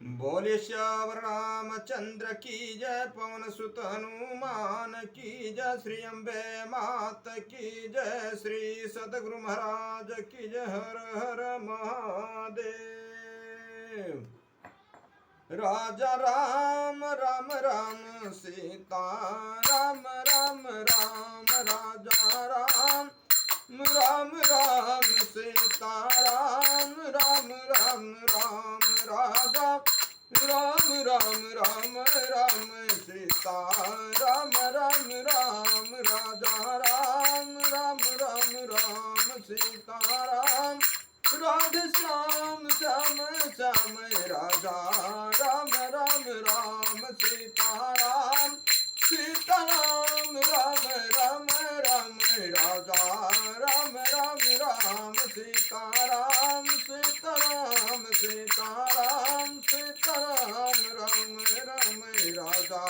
बोले श्यावर रामचंद्र की जय, पवन सुत हनुमान की जय, श्री अम्बे मात की जय, श्री सतगुरु महाराज की जय। हर हर महादेव। राजा राम राम राम सीता राम राम राम, राजा राम राम राम सीता राम राम राम राम, राजा राम राम राम राम सीता राम राम राम, राजा राम राम राम राम सीता राम, राधे श्याम श्याम श्याम, राजा राम राम राम सीता राम, सीता राम राम राम राम, राजा राम राम राम सीता राम, सीता राम सीता राम, सीता राम राम राम, राजा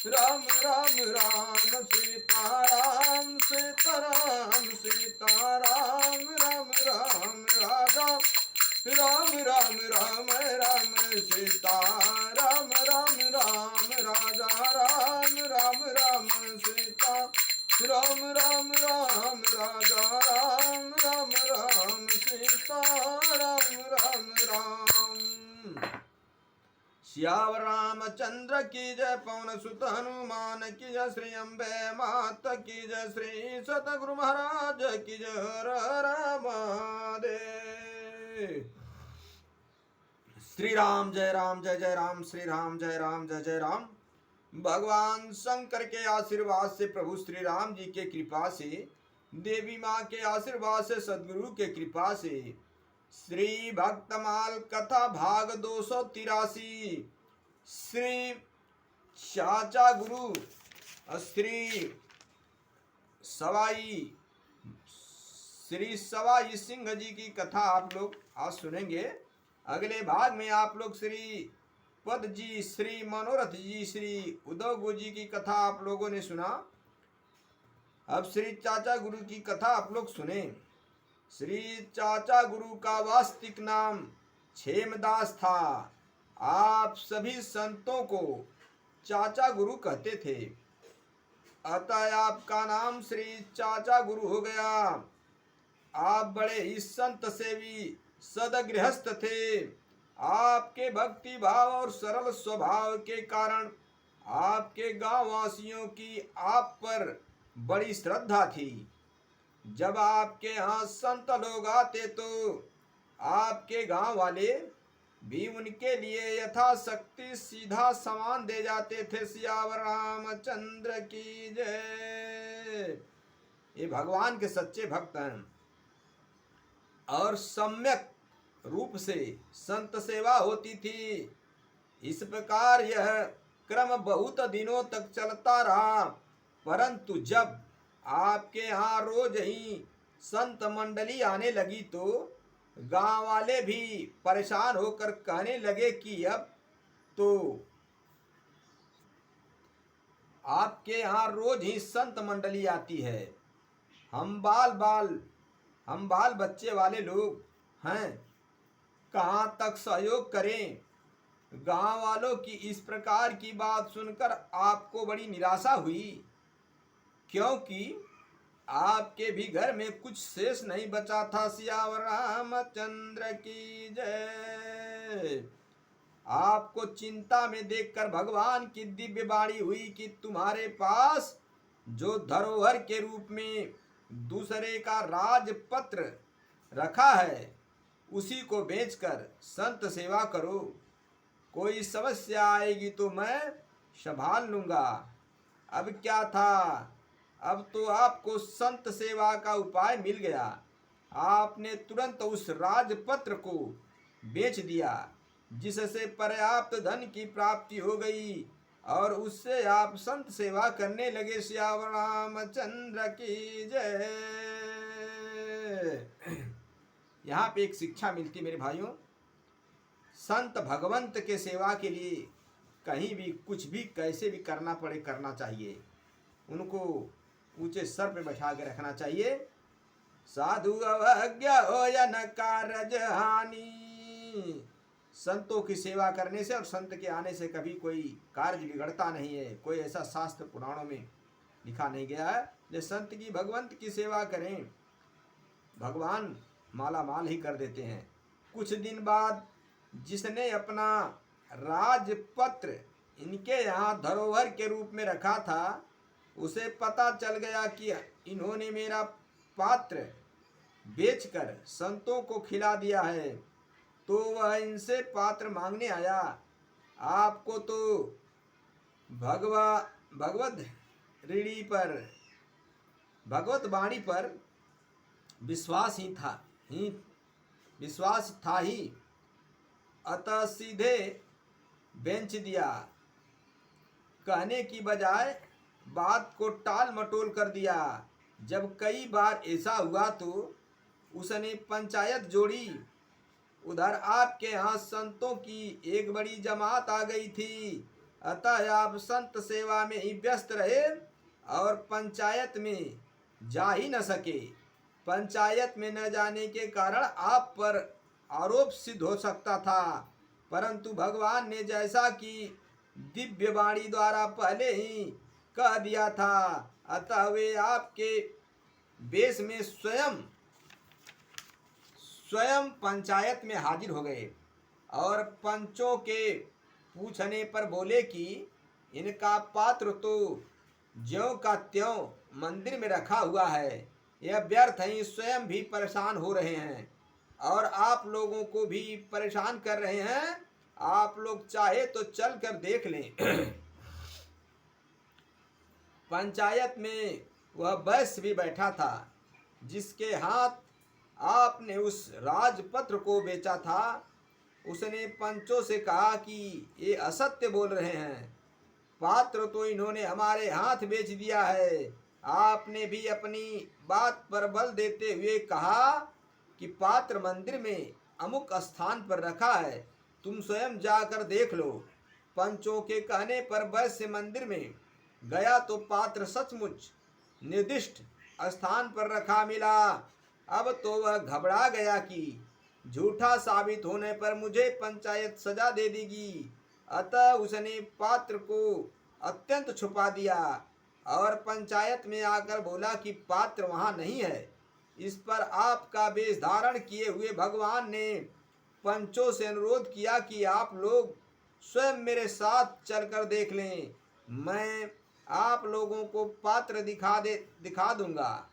राम राम राम सीता राम, सीता राम सीता राम राम राम, राजा राम राम राम राम सीता राम राम राम, राजा राम राम राम सीता राम राम राम, राजा राम राम राम सीता राम राम राम। श्यावर रामचंद्र की जय, पवन सुत हनुमान की जय, श्री अम्बे मात की जय, श्री सतगुरु महाराज की जय। हर हर महादेव। श्री राम जय जय राम, श्री राम जय जय राम। भगवान शंकर के आशीर्वाद से, प्रभु श्री राम जी के कृपा से, देवी माँ के आशीर्वाद से, सदगुरु के कृपा से, श्री भक्तमाल कथा भाग 283, श्री चाचा गुरु श्री सवाई सिंह जी की कथा आप लोग आज सुनेंगे। अगले भाग में आप लोग श्री पद जी, श्री मनोरथ जी, श्री उद्धव गुरु जी की कथा आप लोगों ने सुना। अब श्री चाचा गुरु की कथा आप लोग सुने। श्री चाचा गुरु का वास्तविक नाम क्षेमदास था। आप सभी संतों को चाचा गुरु कहते थे, अतः आपका नाम श्री चाचा गुरु हो गया। आप बड़े ही संत सेवी सदगृहस्थ थे। आपके भक्ति भाव और सरल स्वभाव के कारण आपके गांव वासियों की आप पर बड़ी श्रद्धा थी। जब आपके यहाँ संत लोग आते तो आपके गांव वाले भी उनके लिए यथाशक्ति सीधा सामान दे जाते थे। सियावर रामचंद्र की जय। ये भगवान के सच्चे भक्त हैं और सम्यक रूप से संत सेवा होती थी। इस प्रकार यह क्रम बहुत दिनों तक चलता रहा, परंतु जब आपके यहाँ रोज ही संत मंडली आने लगी तो गांव वाले भी परेशान होकर कहने लगे कि अब तो आपके यहाँ रोज ही संत मंडली आती है, हम बाल बच्चे वाले लोग हैं, कहाँ तक सहयोग करें। गांव वालों की इस प्रकार की बात सुनकर आपको बड़ी निराशा हुई, क्योंकि आपके भी घर में कुछ शेष नहीं बचा था। सियावर रामचंद्र की जय। आपको चिंता में देखकर भगवान की दिव्य वाणी हुई कि तुम्हारे पास जो धरोहर के रूप में दूसरे का राजपत्र रखा है उसी को बेचकर संत सेवा करो। कोई समस्या आएगी तो मैं संभाल लूंगा। अब क्या था, अब तो आपको संत सेवा का उपाय मिल गया। आपने तुरंत उस राजपत्र को बेच दिया, जिससे पर्याप्त धन की प्राप्ति हो गई और उससे आप संत सेवा करने लगे। श्यावर रामचंद्र की जय। यहाँ पे एक शिक्षा मिलती मेरे भाइयों, संत भगवंत के सेवा के लिए कहीं भी कुछ भी कैसे भी करना पड़े करना चाहिए। उनको ऊंचे सर पे बैठा के रखना चाहिए। साधु अवज्ञा हो या न कारज हानि, संतों की सेवा करने से और संत के आने से कभी कोई कार्य बिगड़ता नहीं है। कोई ऐसा शास्त्र पुराणों में लिखा नहीं गया है। जो संत की भगवंत की सेवा करें, भगवान माला माल ही कर देते हैं। कुछ दिन बाद जिसने अपना राजपत्र इनके यहाँ धरोहर के रूप में रखा था, उसे पता चल गया कि इन्होंने मेरा पात्र बेचकर संतों को खिला दिया है, तो वह इनसे पात्र मांगने आया। आपको तो भगवत ऋणी पर, भगवत वाणी पर विश्वास था ही, अतः सीधे बेंच दिया। कहने की बजाय बात को टाल मटोल कर दिया। जब कई बार ऐसा हुआ तो उसने पंचायत जोड़ी। उधर आपके यहाँ संतों की एक बड़ी जमात आ गई थी, अतः आप संत सेवा में ही व्यस्त रहे और पंचायत में जा ही न सके। पंचायत में न जाने के कारण आप पर आरोप सिद्ध हो सकता था, परंतु भगवान ने जैसा कि दिव्य वाणी द्वारा पहले ही कह दिया था, अतः वे आपके वेश में स्वयं पंचायत में हाजिर हो गए और पंचों के पूछने पर बोले कि इनका पात्र तो ज्यों का त्यों मंदिर में रखा हुआ है, यह व्यर्थ ही स्वयं भी परेशान हो रहे हैं और आप लोगों को भी परेशान कर रहे हैं। आप लोग चाहे तो चल कर देख लें। पंचायत में वह वैश्य भी बैठा था जिसके हाथ आपने उस राजपत्र को बेचा था। उसने पंचों से कहा कि ये असत्य बोल रहे हैं, पात्र तो इन्होंने हमारे हाथ बेच दिया है। आपने भी अपनी बात पर बल देते हुए कहा कि पात्र मंदिर में अमुक स्थान पर रखा है, तुम स्वयं जाकर देख लो। पंचों के कहने पर वैश्य मंदिर में गया तो पात्र सचमुच निर्दिष्ट स्थान पर रखा मिला। अब तो वह घबरा गया कि झूठा साबित होने पर मुझे पंचायत सजा दे देगी, अतः उसने पात्र को अत्यंत छुपा दिया और पंचायत में आकर बोला कि पात्र वहां नहीं है। इस पर आपका वेश धारण किए हुए भगवान ने पंचों से अनुरोध किया कि आप लोग स्वयं मेरे साथ चलकर देख लें, मैं आप लोगों को पात्र दिखा दूंगा।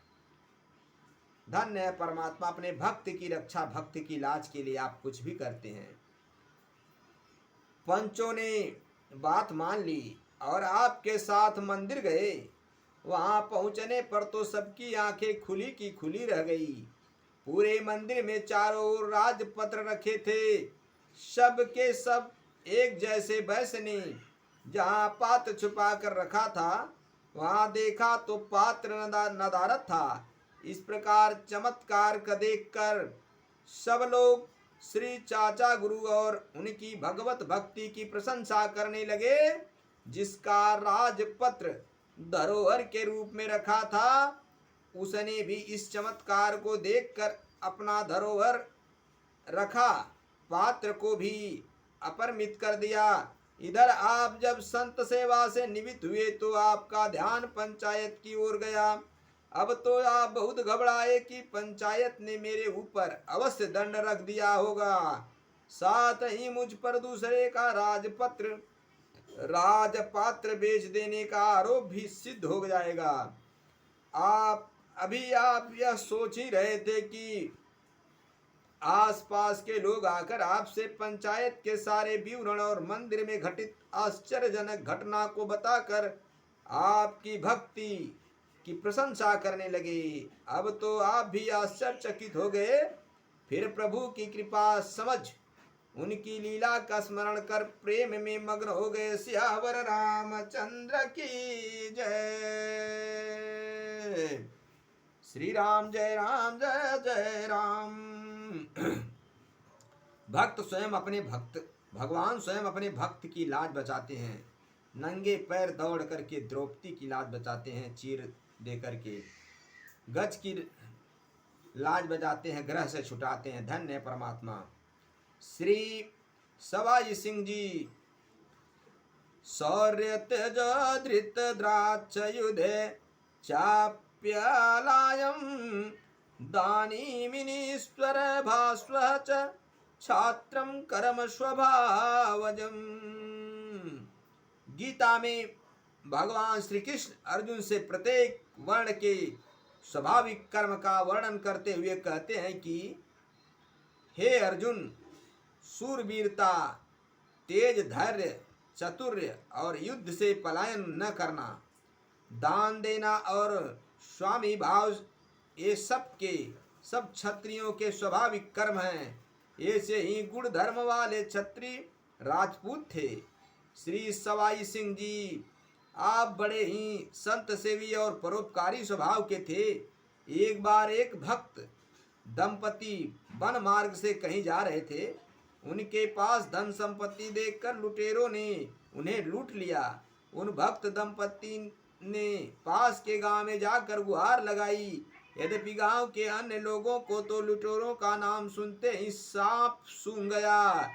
धन्य है परमात्मा, अपने भक्त की रक्षा, भक्त की लाज के लिए आप कुछ भी करते हैं। पंचों ने बात मान ली और आपके साथ मंदिर गए। वहां पहुंचने पर तो सबकी आंखें खुली की खुली रह गई। पूरे मंदिर में चारों ओर राजपत्र रखे थे, सब के सब एक जैसे। वैश्य ने जहां पात्र छुपा कर रखा था वहां देखा तो पात्र नदारद था। इस प्रकार चमत्कार का देखकर सब लोग श्री चाचा गुरु और उनकी भगवत भक्ति की प्रशंसा करने लगे। जिसका राजपत्र धरोहर के रूप में रखा था, उसने भी इस चमत्कार को देखकर अपना धरोहर रखा पात्र को भी अपरमित कर दिया। इधर आप जब संत सेवा से निमित्त हुए तो आपका ध्यान पंचायत की ओर गया। अब तो आप बहुत घबराए कि पंचायत ने मेरे ऊपर अवश्य दंड रख दिया होगा, साथ ही मुझ पर दूसरे का राजपात्र बेच देने का आरोप भी सिद्ध हो जाएगा। आप यह सोच ही रहे थे कि आसपास के लोग आकर आपसे पंचायत के सारे विवरण और मंदिर में घटित आश्चर्यजनक घटना को बताकर आपकी भक्ति की प्रशंसा करने लगे। अब तो आप भी आश्चर्यचकित हो गए। फिर प्रभु की कृपा समझ उनकी लीला का स्मरण कर प्रेम में मग्न हो गए। सियावर रामचंद्र की जय। श्री राम जय राम जय जय राम। भगवान स्वयं अपने भक्त की लाज बचाते हैं। नंगे पैर दौड़ करके द्रौपदी की लाज बचाते हैं, चीर दे करके गज की लाज बचाते हैं, ग्रह से छुटाते हैं। धन्य है परमात्मा। श्री सवाई सिंह जी शौर्य तेज धृत द्राक्ष युधे चाप्यलायम दानी मिनीश्वर भास्व च छात्रम कर्म स्वभावजम। गीता में भगवान श्री कृष्ण अर्जुन से प्रत्येक वर्ण के स्वाभाविक कर्म का वर्णन करते हुए कहते हैं कि हे अर्जुन, सूरवीरता, तेज, धैर्य, चतुर्य और युद्ध से पलायन न करना, दान देना और स्वामी भाव, ये सब क्षत्रियों के स्वाभाविक कर्म हैं। ऐसे ही गुण धर्म वाले क्षत्रिय राजपूत थे। श्री सवाई सिंह जी, आप बड़े ही संत सेवी और परोपकारी स्वभाव के थे। एक बार एक भक्त दंपति वन मार्ग से कहीं जा रहे थे। उनके पास धन संपत्ति देखकर लुटेरों ने उन्हें लूट लिया। उन भक्त दंपति ने पास के गांव में जाकर गुहार लगाई। यद्यपि गांव के अन्य लोगों को तो लुटेरों का नाम सुनते ही सांप सूंघ गया,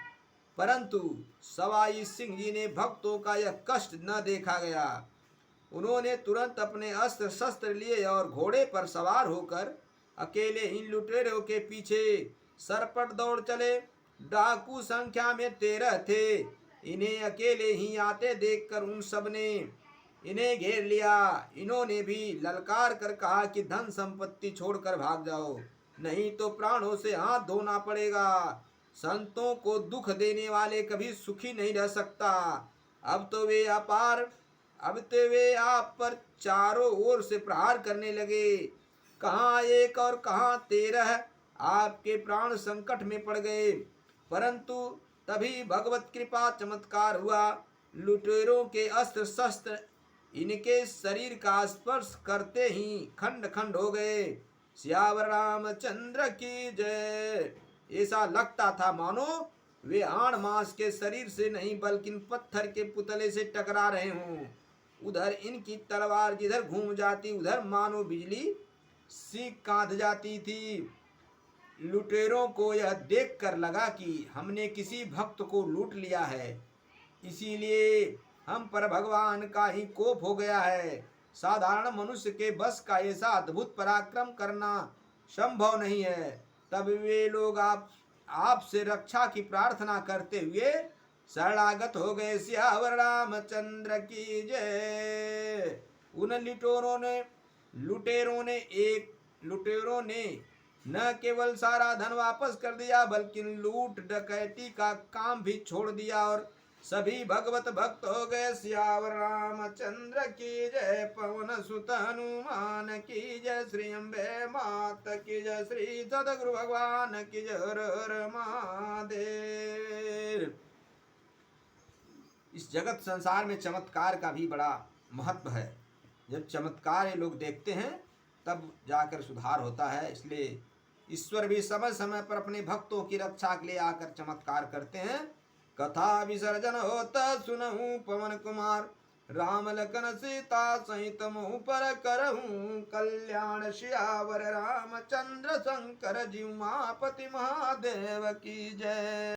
परंतु सवाई सिंह जी ने भक्तों का यह कष्ट न देखा गया। उन्होंने तुरंत अपने अस्त्र शस्त्र लिए और घोड़े पर सवार होकर अकेले ही लुटेरों के पीछे सरपट दौड़ चले। डाकू संख्या में 13 थे। इन्हें अकेले ही आते देखकर उन सब ने इन्हें घेर लिया। इन्होंने भी ललकार कर कहा कि धन संपत्ति छोड़कर भाग जाओ, नहीं तो प्राणों से हाथ धोना पड़ेगा। संतों को दुख देने वाले कभी सुखी नहीं रह सकता। अब तो वे आप पर चारों ओर से प्रहार करने लगे। कहाँ एक और कहाँ 13, आपके प्राण संकट में पड़ गए। परंतु तभी भगवत कृपा चमत्कार हुआ। लुटेरों के अस्त्र शस्त्र इनके शरीर का स्पर्श करते ही खंड खंड हो गए। सियावर रामचंद्र की जय। ऐसा लगता था मानो वे आड़ मांस के शरीर से नहीं बल्कि पत्थर के पुतले से टकरा रहे हों। उधर इनकी तलवार जिधर घूम जाती उधर मानो बिजली सी कांध जाती थी। लुटेरों को यह देखकर लगा कि हमने किसी भक्त को लूट लिया है, इसीलिए हम पर भगवान का ही कोप हो गया है। साधारण मनुष्य के बस का ऐसा अद्भुत पराक्रम करना संभव नहीं है। तब वे लोग आपसे रक्षा की प्रार्थना करते हुए शरणागत हो गए। सियावर रामचंद्र की जय। उन लुटेरों ने न केवल सारा धन वापस कर दिया बल्कि लूट डकैती का काम भी छोड़ दिया और सभी भगवत भक्त हो गए। सियावर रामचंद्र की जय। पवन सुत हनुमान की जय। श्री अम्बे मात की जय। श्री सदगुरु भगवान की जय। हर हर महादेव। इस जगत संसार में चमत्कार का भी बड़ा महत्व है। जब चमत्कार ये लोग देखते हैं तब जाकर सुधार होता है। इसलिए ईश्वर भी समय समय पर अपने भक्तों की रक्षा के लिए आकर चमत्कार करते हैं। कथा विसर्जन होता सुनहु पवन कुमार, राम लखन सीता सहित मुँह पर करहूँ कल्याण। सियावर रामचंद्र शंकर जीव मापति महादेव की जय।